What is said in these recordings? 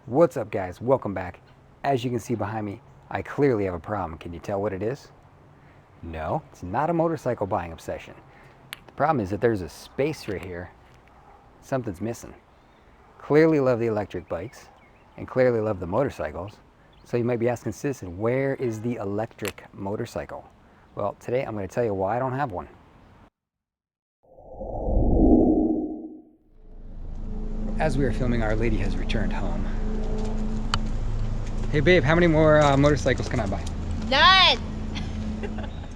What's up, guys? Welcome back. As you can see behind me, I clearly have a problem. Can you tell what it is? No, it's not a motorcycle buying obsession. The problem is that there's a space right here. Something's missing. Clearly love the electric bikes and clearly love the motorcycles. So you might be asking, Citizen, where is the electric motorcycle? Well, today I'm going to tell you why I don't have one. As we are filming, our lady has returned home. Hey babe, how many more motorcycles can I buy? None!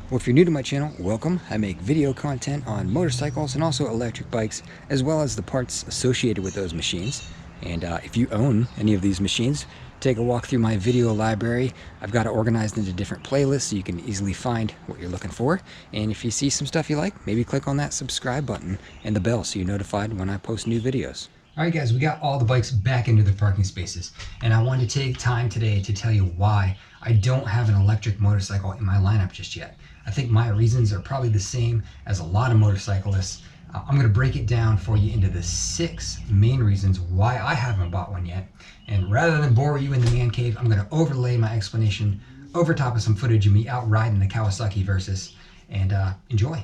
Well, if you're new to my channel, welcome. I make video content on motorcycles and also electric bikes, as well as the parts associated with those machines. And if you own any of these machines, take a walk through my video library. I've got it organized into different playlists so you can easily find what you're looking for. And if you see some stuff you like, maybe click on that subscribe button and the bell so you're notified when I post new videos. All right, guys, we got all the bikes back into their parking spaces, and I wanted to take time today to tell you why I don't have an electric motorcycle in my lineup just yet. I think my reasons are probably the same as a lot of motorcyclists. I'm going to break it down for you into the 6 main reasons why I haven't bought one yet. And rather than bore you in the man cave, I'm going to overlay my explanation over top of some footage of me out riding the Kawasaki Versys, and enjoy.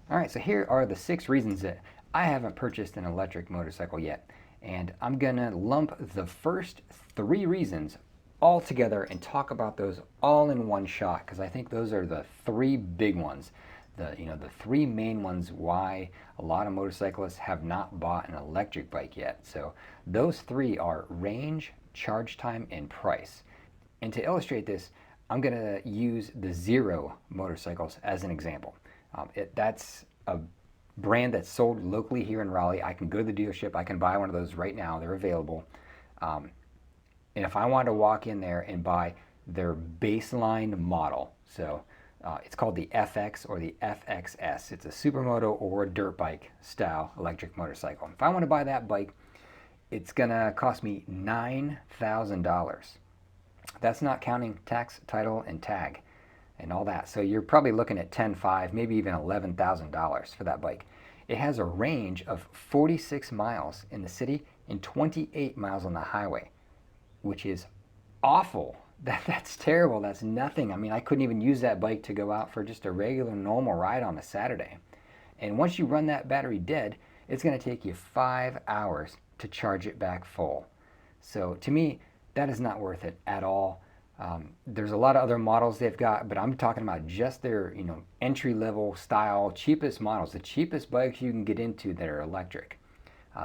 All right, so here are the 6 reasons that I haven't purchased an electric motorcycle yet. And I'm gonna lump the first 3 reasons all together and talk about those all in one shot, because I think those are the 3 big ones. The 3 main ones why a lot of motorcyclists have not bought an electric bike yet. So those 3 are range, charge time, and price. And to illustrate this, I'm gonna use the Zero motorcycles as an example. That's a brand that's sold locally here in Raleigh. I can go to the dealership, I can buy one of those right now, they're available. And if I wanted to walk in there and buy their baseline model, so it's called the FX or the FXS, it's a supermoto or a dirt bike style electric motorcycle. If I want to buy that bike, it's gonna cost me $9,000. That's not counting tax, title, and tag and all that. So you're probably looking at $10,500, maybe even $11,000 for that bike. It has a range of 46 miles in the city and 28 miles on the highway, which is awful. That's terrible. That's nothing. I mean, I couldn't even use that bike to go out for just a regular normal ride on a Saturday. And once you run that battery dead, it's going to take you 5 hours to charge it back full. So to me, that is not worth it at all. There's a lot of other models they've got, but I'm talking about just their entry-level style, cheapest models, the cheapest bikes you can get into that are electric.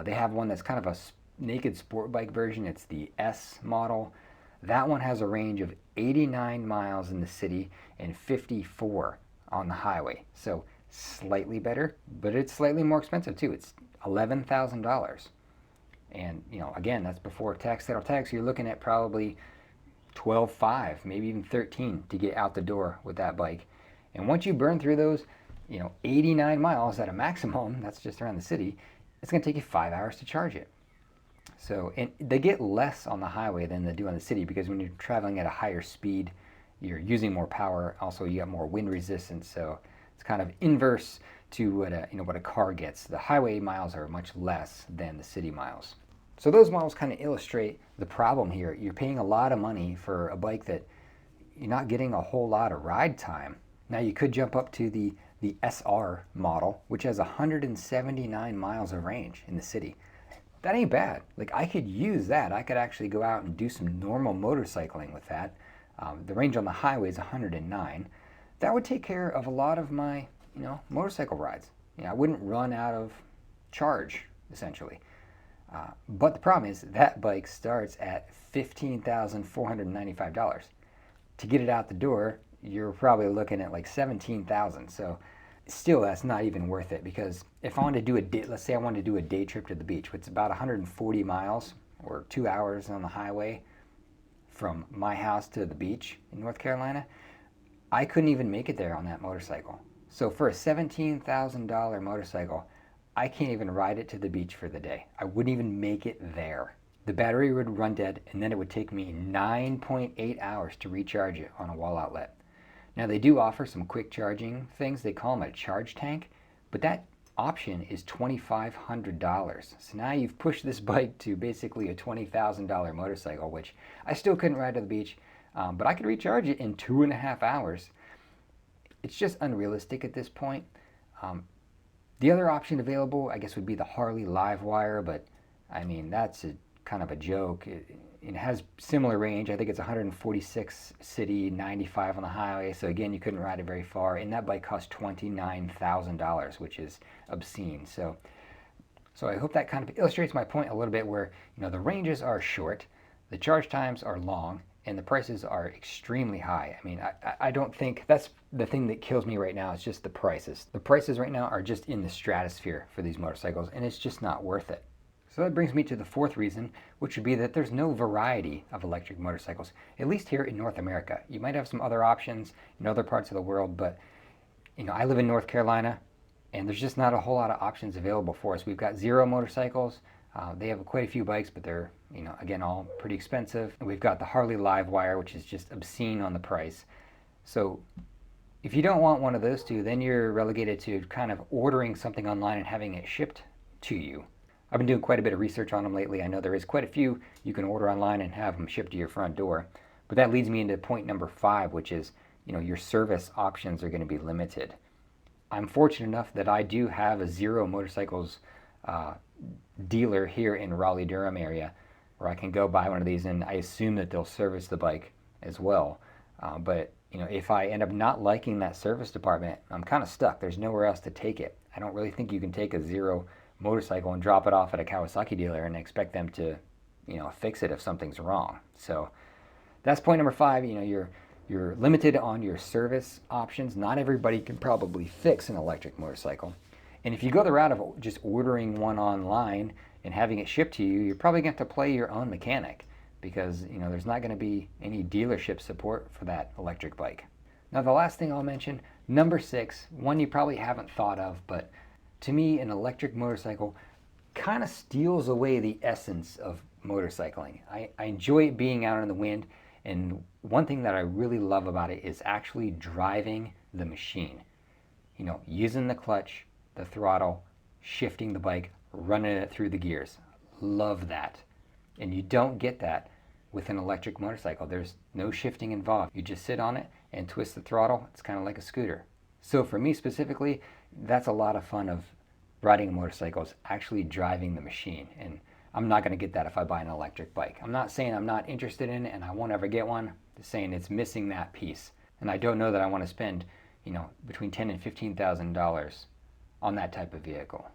They have one that's kind of a naked sport bike version. It's the S model. That one has a range of 89 miles in the city and 54 on the highway. So slightly better, but it's slightly more expensive too. It's $11,000. And again, that's before tax, title, tax. So you're looking at probably 12,500, maybe even 13 to get out the door with that bike. And once you burn through those 89 miles at a maximum, that's just around the city, it's going to take you 5 hours to charge it. So, and they get less on the highway than they do on the city, because when you're traveling at a higher speed, you're using more power. Also, you got more wind resistance, so it's kind of inverse to what a car gets. The highway miles are much less than the city miles. So those models kind of illustrate the problem here. You're paying a lot of money for a bike that you're not getting a whole lot of ride time. Now you could jump up to the SR model, which has 179 miles of range in the city. That ain't bad. Like, I could use that. I could actually go out and do some normal motorcycling with that. The range on the highway is 109. That would take care of a lot of my motorcycle rides. I wouldn't run out of charge, essentially. But the problem is that bike starts at $15,495. To get it out the door, you're probably looking at like $17,000. So still, that's not even worth it, because if I wanted to do a day, let's say I wanted to do a day trip to the beach, which is about 140 miles or 2 hours on the highway from my house to the beach in North Carolina, I couldn't even make it there on that motorcycle. So for a $17,000 motorcycle, I can't even ride it to the beach for the day. I wouldn't even make it there. The battery would run dead, and then it would take me 9.8 hours to recharge it on a wall outlet. Now, they do offer some quick charging things. They call them a charge tank, but that option is $2,500. So now you've pushed this bike to basically a $20,000 motorcycle, which I still couldn't ride to the beach, but I could recharge it in 2.5 hours. It's just unrealistic at this point. The other option available, I guess, would be the Harley Livewire, but I mean, that's kind of a joke. It has similar range. I think it's 146 city, 95 on the highway. So again, you couldn't ride it very far. And that bike costs $29,000, which is obscene. So I hope that kind of illustrates my point a little bit, where the ranges are short, the charge times are long, and the prices are extremely high. I mean, I don't think that's the thing that kills me right now. It's just the prices. The prices right now are just in the stratosphere for these motorcycles, and it's just not worth it. So that brings me to the fourth reason, which would be that there's no variety of electric motorcycles, at least here in North America. You might have some other options in other parts of the world, but I live in North Carolina, and there's just not a whole lot of options available for us. We've got Zero motorcycles. They have quite a few bikes, but they're, again, all pretty expensive. And we've got the Harley Livewire, which is just obscene on the price. So if you don't want one of those two, then you're relegated to kind of ordering something online and having it shipped to you. I've been doing quite a bit of research on them lately. I know there is quite a few you can order online and have them shipped to your front door. But that leads me into point number 5, which is, your service options are going to be limited. I'm fortunate enough that I do have a Zero motorcycles dealer here in Raleigh-Durham area, where I can go buy one of these, and I assume that they'll service the bike as well. But if I end up not liking that service department, I'm kind of stuck. There's nowhere else to take it. I don't really think you can take a Zero motorcycle and drop it off at a Kawasaki dealer and expect them to, fix it if something's wrong. So that's point number 5. You're limited on your service options. Not everybody can probably fix an electric motorcycle. And if you go the route of just ordering one online and having it shipped to you, you're probably going to have to play your own mechanic, because there's not going to be any dealership support for that electric bike. Now, the last thing I'll mention, number 6, one you probably haven't thought of, but to me, an electric motorcycle kind of steals away the essence of motorcycling. I enjoy being out in the wind, and one thing that I really love about it is actually driving the machine. Using the clutch, the throttle, shifting the bike, running it through the gears. Love that. And you don't get that with an electric motorcycle. There's no shifting involved. You just sit on it and twist the throttle. It's kind of like a scooter. So for me specifically, that's a lot of fun of riding a motorcycle, is actually driving the machine. And I'm not going to get that if I buy an electric bike. I'm not saying I'm not interested in it and I won't ever get one. I'm just saying it's missing that piece. And I don't know that I want to spend, between $10,000 and $15,000 on that type of vehicle.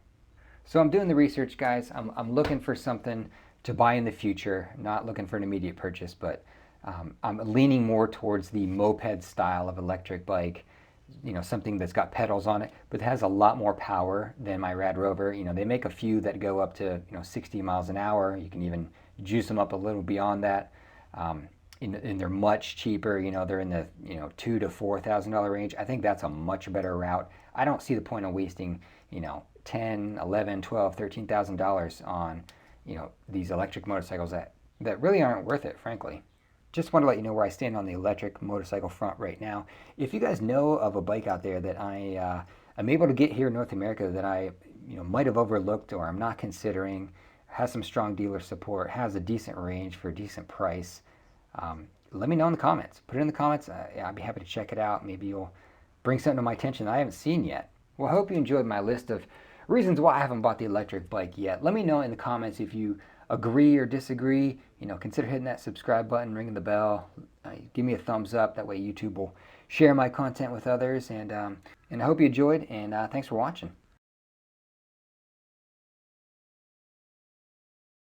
So I'm doing the research, guys. I'm looking for something to buy in the future, not looking for an immediate purchase, but I'm leaning more towards the moped style of electric bike. Something that's got pedals on it, but has a lot more power than my Rad Rover. They make a few that go up to 60 miles an hour. You can even juice them up a little beyond that, and they're much cheaper. They're in the $2,000 to $4,000 range. I think that's a much better route. I don't see the point of wasting $10,000, $11,000, $12,000, $13,000 on these electric motorcycles that really aren't worth it, frankly. Just want to let you know where I stand on the electric motorcycle front right now. If you guys know of a bike out there that I am able to get here in North America that I might have overlooked or I'm not considering, has some strong dealer support, has a decent range for a decent price, let me know in the comments. Put it in the comments. I'd be happy to check it out. Maybe you'll bring something to my attention that I haven't seen yet. Well, I hope you enjoyed my list of reasons why I haven't bought the electric bike yet. Let me know in the comments if you agree or disagree. Consider hitting that subscribe button, ringing the bell. Give me a thumbs up. That way YouTube will share my content with others. And I hope you enjoyed, and thanks for watching.